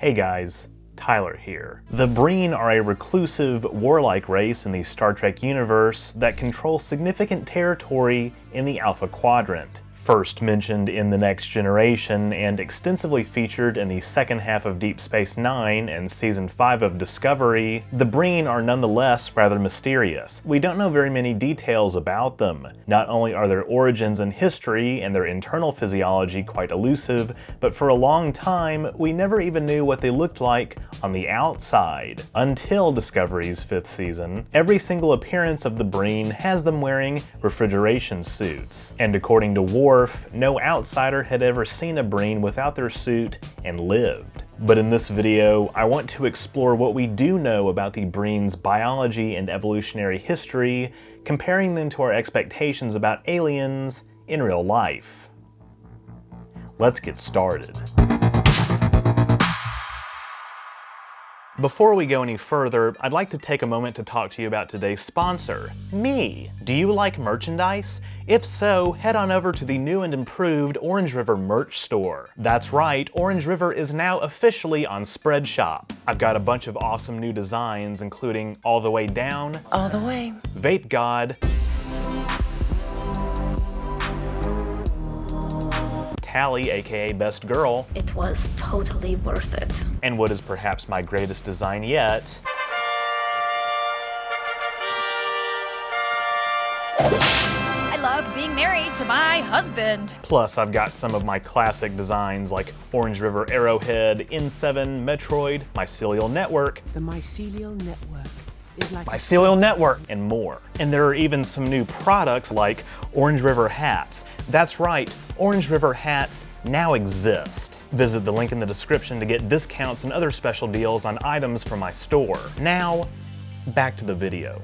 Hey guys, Tyler here. The Breen are a reclusive, warlike race in the Star Trek universe that control significant territory in the Alpha Quadrant. First mentioned in The Next Generation and extensively featured in the second half of Deep Space Nine and Season 5 of Discovery, the Breen are nonetheless rather mysterious. We don't know very many details about them. Not only are their origins and history and their internal physiology quite elusive, but for a long time we never even knew what they looked like on the outside. Until Discovery's 5th season, every single appearance of the Breen has them wearing refrigeration suits. And according to Worf, no outsider had ever seen a Breen without their suit and lived. But in this video, I want to explore what we do know about the Breen's biology and evolutionary history, comparing them to our expectations about aliens in real life. Let's get started. Before we go any further, I'd like to take a moment to talk to you about today's sponsor, me. Do you like merchandise? If so, head on over to the new and improved OrangeRiver merch store. That's right, OrangeRiver is now officially on Spreadshop. I've got a bunch of awesome new designs, including All the Way Down, All the Way, Vape God, Tally, aka Best Girl. it was totally worth it. And what is perhaps my greatest design yet, I love being married to my husband. plus I've got some of my classic designs like OrangeRiver Arrowhead, N7, Metroid, Mycelial Network, The mycelial network is like Mycelial Network, and more. And there are even some new products like OrangeRiver hats. That's right, OrangeRiver hats now exist. Visit the link in the description to get discounts and other special deals on items from my store. Now, back to the video.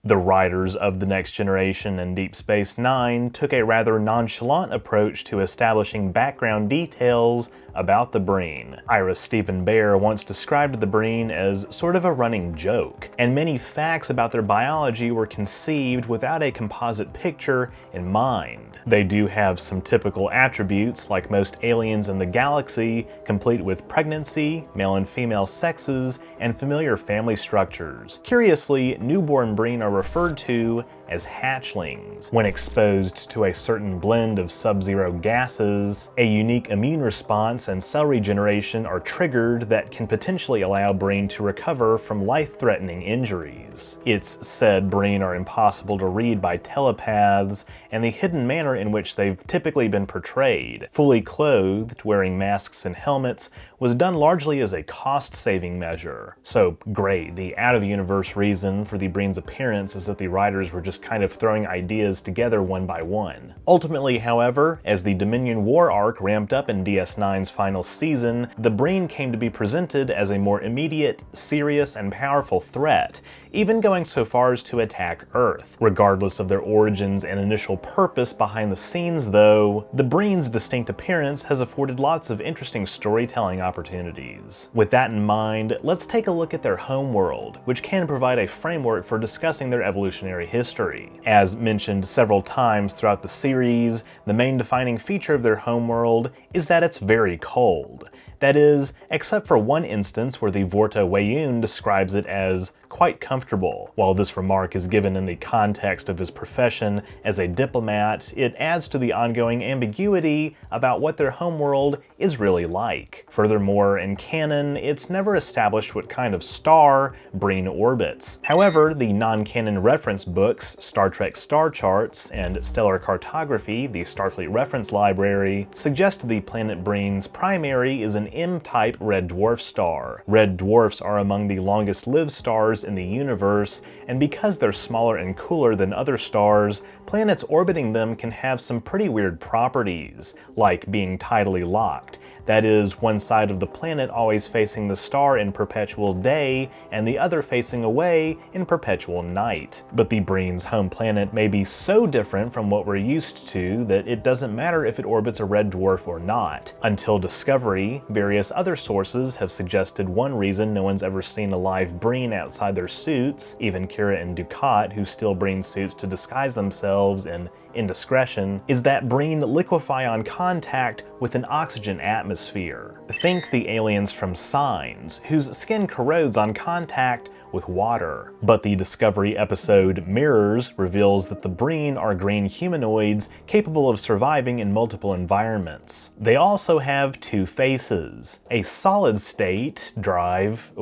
The writers of The Next Generation and Deep Space Nine took a rather nonchalant approach to establishing background details about the Breen. Ira Stephen Bear once described the Breen as sort of a running joke, and many facts about their biology were conceived without a composite picture in mind. They do have some typical attributes, like most aliens in the galaxy, complete with pregnancy, male and female sexes, and familiar family structures. Curiously, newborn Breen are referred to as hatchlings. When exposed to a certain blend of sub-zero gases, a unique immune response and cell regeneration are triggered that can potentially allow Breen to recover from life-threatening injuries. It's said Breen are impossible to read by telepaths, and the hidden manner in which they've typically been portrayed, fully clothed, wearing masks and helmets, was done largely as a cost-saving measure. So great, the out-of-universe reason for the Breen's appearance is that the writers were just kind of throwing ideas together one by one. Ultimately, however, as the Dominion War arc ramped up in DS9's final season, the Breen came to be presented as a more immediate, serious, and powerful threat, even going so far as to attack Earth. Regardless of their origins and initial purpose behind the scenes though, the Breen's distinct appearance has afforded lots of interesting storytelling opportunities. With that in mind, let's take a look at their homeworld, which can provide a framework for discussing their evolutionary history. As mentioned several times throughout the series, the main defining feature of their homeworld is that it's very cold. That is, except for one instance where the Vorta Wayun describes it as quite comfortable. While this remark is given in the context of his profession as a diplomat, it adds to the ongoing ambiguity about what their homeworld is really like. Furthermore, in canon, it's never established what kind of star Breen orbits. However, the non-canon reference books, Star Trek Star Charts and Stellar Cartography, the Starfleet Reference Library, suggest the planet Breen's primary is an M-type red dwarf star. Red dwarfs are among the longest-lived stars in the universe, and because they're smaller and cooler than other stars, planets orbiting them can have some pretty weird properties, like being tidally locked. That is, one side of the planet always facing the star in perpetual day, and the other facing away in perpetual night. But the Breen's home planet may be so different from what we're used to that it doesn't matter if it orbits a red dwarf or not. Until Discovery, various other sources have suggested one reason no one's ever seen a live Breen outside their suits, even Kira and Dukat, who still bring suits to disguise themselves in indiscretion, is that Breen liquefy on contact with an oxygen atmosphere. Think the aliens from Signs, whose skin corrodes on contact with water. But the Discovery episode Mirrors reveals that the Breen are green humanoids capable of surviving in multiple environments. They also have two faces, a solid state drive,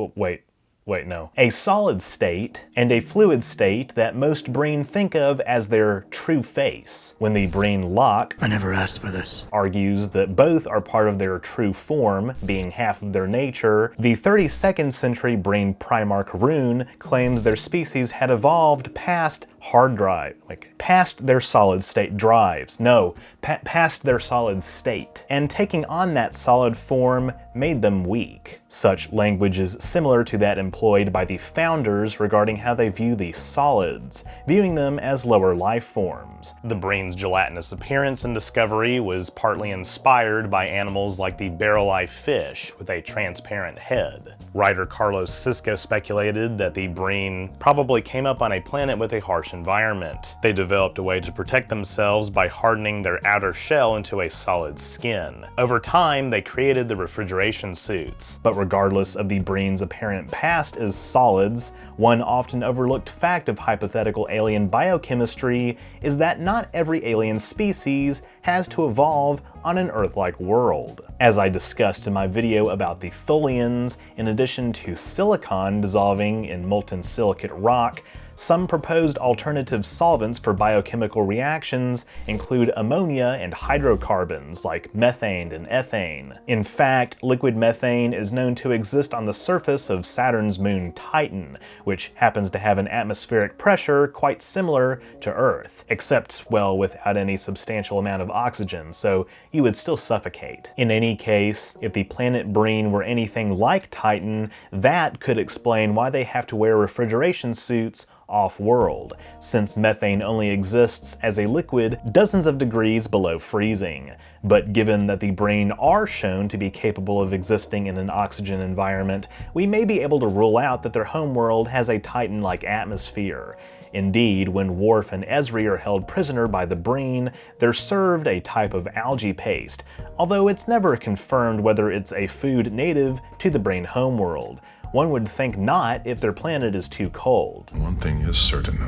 a solid state and a fluid state that most Breen think of as their true face. When the Breen Locke, I never asked for this, argues that both are part of their true form, being half of their nature, the 32nd century Breen Primarch Rune claims their species had evolved past past their solid state drives. Past their solid state. And taking on that solid form made them weak. Such language is similar to that employed by the founders regarding how they view the solids, viewing them as lower life forms. The Breen's gelatinous appearance in Discovery was partly inspired by animals like the barrel-eye fish with a transparent head. Writer Carlos Sisco speculated that the Breen probably came up on a planet with a harsh environment. They developed a way to protect themselves by hardening their outer shell into a solid skin. Over time, they created the refrigeration suits. But regardless of the Breen's apparent past as solids, one often overlooked fact of hypothetical alien biochemistry is that not every alien species has to evolve on an Earth-like world. As I discussed in my video about the Tholians, in addition to silicon dissolving in molten silicate rock, some proposed alternative solvents for biochemical reactions include ammonia and hydrocarbons like methane and ethane. In fact, liquid methane is known to exist on the surface of Saturn's moon Titan, which happens to have an atmospheric pressure quite similar to Earth, except, well, without any substantial amount of oxygen, so you would still suffocate. In any case, if the planet Breen were anything like Titan, that could explain why they have to wear refrigeration suits off-world, since methane only exists as a liquid dozens of degrees below freezing. But given that the Breen are shown to be capable of existing in an oxygen environment, we may be able to rule out that their homeworld has a Titan-like atmosphere. Indeed, when Worf and Ezri are held prisoner by the Breen, they're served a type of algae paste, although it's never confirmed whether it's a food native to the Breen homeworld. One would think not if their planet is too cold. One thing is certain.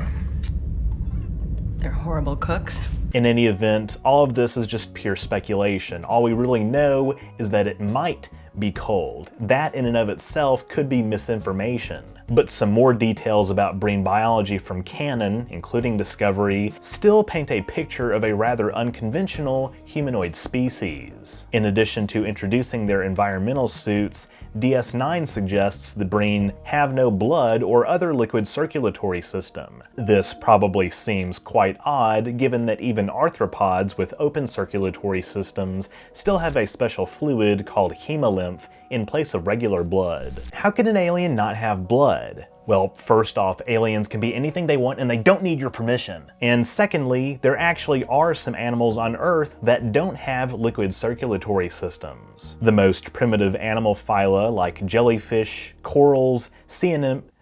They're horrible cooks. In any event, all of this is just pure speculation. All we really know is that it might be cold. That in and of itself could be misinformation. But some more details about Breen biology from canon, including Discovery, still paint a picture of a rather unconventional humanoid species. In addition to introducing their environmental suits, DS9 suggests the Breen have no blood or other liquid circulatory system. This probably seems quite odd given that even arthropods with open circulatory systems still have a special fluid called hemolymph in place of regular blood. How could an alien not have blood? Well, first off, aliens can be anything they want and they don't need your permission. And secondly, there actually are some animals on Earth that don't have liquid circulatory systems. The most primitive animal phyla like jellyfish, corals, sea anemones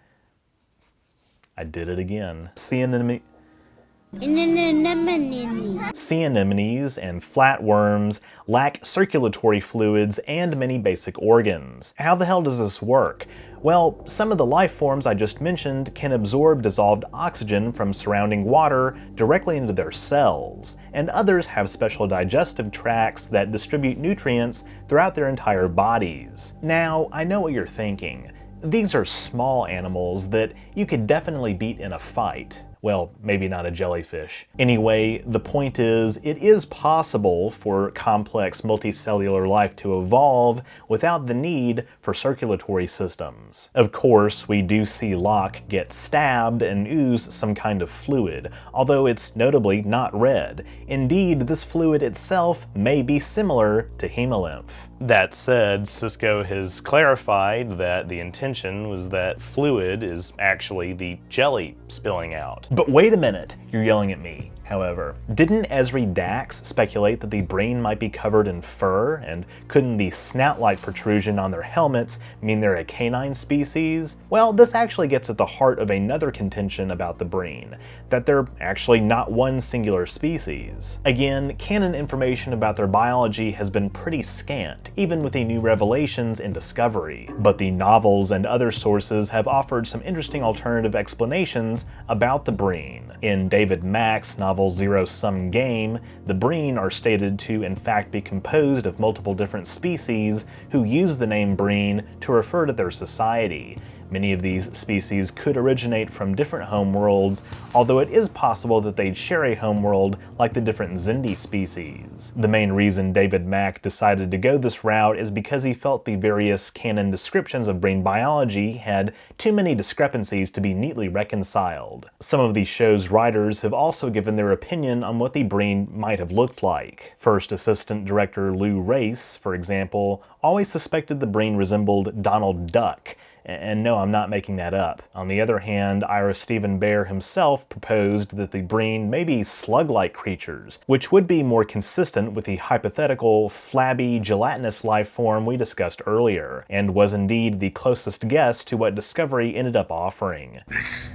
and flatworms lack circulatory fluids and many basic organs. How the hell does this work? Well, some of the life forms I just mentioned can absorb dissolved oxygen from surrounding water directly into their cells, and others have special digestive tracts that distribute nutrients throughout their entire bodies. Now, I know what you're thinking. These are small animals that you could definitely beat in a fight. Well, maybe not a jellyfish. Anyway, the point is, it is possible for complex multicellular life to evolve without the need for circulatory systems. Of course, we do see Locke get stabbed and ooze some kind of fluid, although it's notably not red. Indeed, this fluid itself may be similar to hemolymph. That said, Sisco has clarified that the intention was that fluid is actually the jelly spilling out. But wait a minute, you're yelling at me. however. Didn't Esri Dax speculate that the Breen might be covered in fur, and couldn't the snout-like protrusion on their helmets mean they're a canine species? Well, this actually gets at the heart of another contention about the Breen, that they're actually not one singular species. Again, canon information about their biology has been pretty scant, even with the new revelations in Discovery, but the novels and other sources have offered some interesting alternative explanations about the Breen. In David Mack's novel Zero Sum Game, the Breen are stated to in fact be composed of multiple different species who use the name Breen to refer to their society. Many of these species could originate from different homeworlds, although it is possible that they'd share a homeworld like the different Xindi species. The main reason David Mack decided to go this route is because he felt the various canon descriptions of Breen biology had too many discrepancies to be neatly reconciled. Some of the show's writers have also given their opinion on what the Breen might have looked like. First Assistant Director Lou Race, for example, always suspected the Breen resembled Donald Duck. And no, I'm not making that up. On the other hand, Ira Stephen Bear himself proposed that the Breen may be slug-like creatures, which would be more consistent with the hypothetical, flabby, gelatinous life form we discussed earlier, and was indeed the closest guess to what Discovery ended up offering. This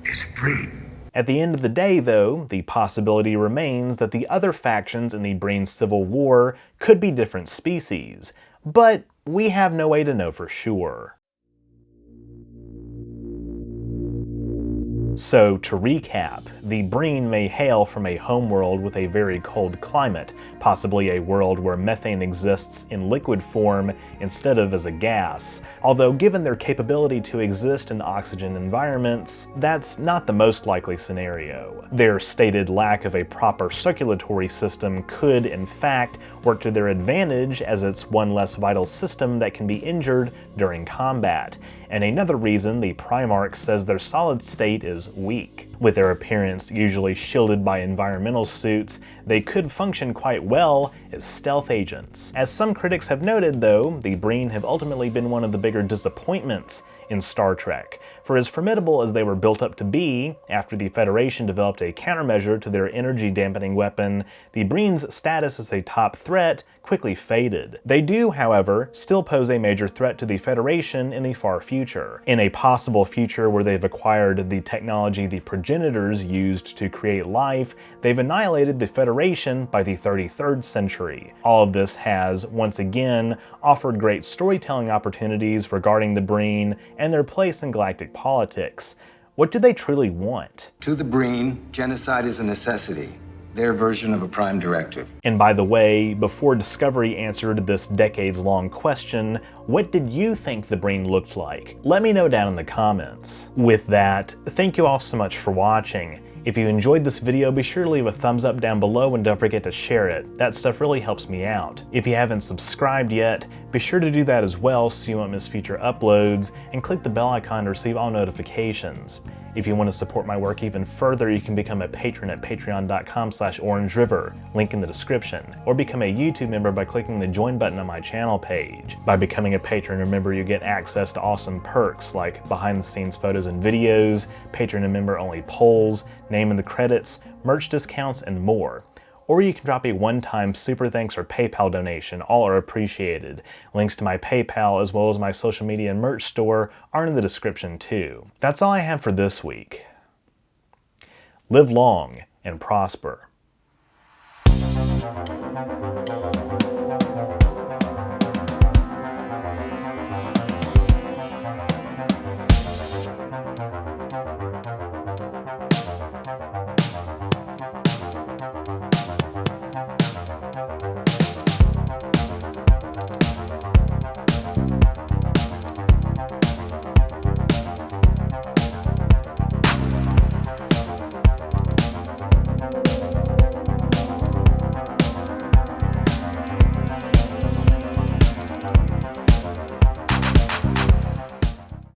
is Breen. At the end of the day, though, the possibility remains that the other factions in the Breen Civil War could be different species, but we have no way to know for sure. So, to recap, the Breen may hail from a homeworld with a very cold climate, possibly a world where methane exists in liquid form instead of as a gas, although given their capability to exist in oxygen environments, that's not the most likely scenario. Their stated lack of a proper circulatory system could, in fact, work to their advantage, as it's one less vital system that can be injured during combat. And another reason the Primarch says their solid state is weak. With their appearance usually shielded by environmental suits, they could function quite well as stealth agents. As some critics have noted, though, the Breen have ultimately been one of the bigger disappointments in Star Trek. For as formidable as they were built up to be, after the Federation developed a countermeasure to their energy-dampening weapon, the Breen's status as a top threat quickly faded. They do, however, still pose a major threat to the Federation in the far future. In a possible future where they've acquired the technology the progenitors used to create life, they've annihilated the Federation by the 33rd century. All of this has, once again, offered great storytelling opportunities regarding the Breen and their place in galactic politics. What do they truly want? To the Breen, genocide is a necessity. Their version of a prime directive. And by the way, before Discovery answered this decades-long question, what did you think the Breen looked like? Let me know down in the comments. With that, thank you all so much for watching. If you enjoyed this video, be sure to leave a thumbs up down below and don't forget to share it. That stuff really helps me out. If you haven't subscribed yet, be sure to do that as well so you won't miss future uploads, and click the bell icon to receive all notifications. If you want to support my work even further, you can become a patron at patreon.com/OrangeRiver, link in the description, or become a YouTube member by clicking the join button on my channel page. By becoming a patron, remember you get access to awesome perks like behind the scenes photos and videos, patron and member only polls, name in the credits, merch discounts, and more. Or you can drop a one-time super thanks or PayPal donation. All are appreciated. Links to my PayPal as well as my social media and merch store are in the description too. That's all I have for this week. Live long and prosper.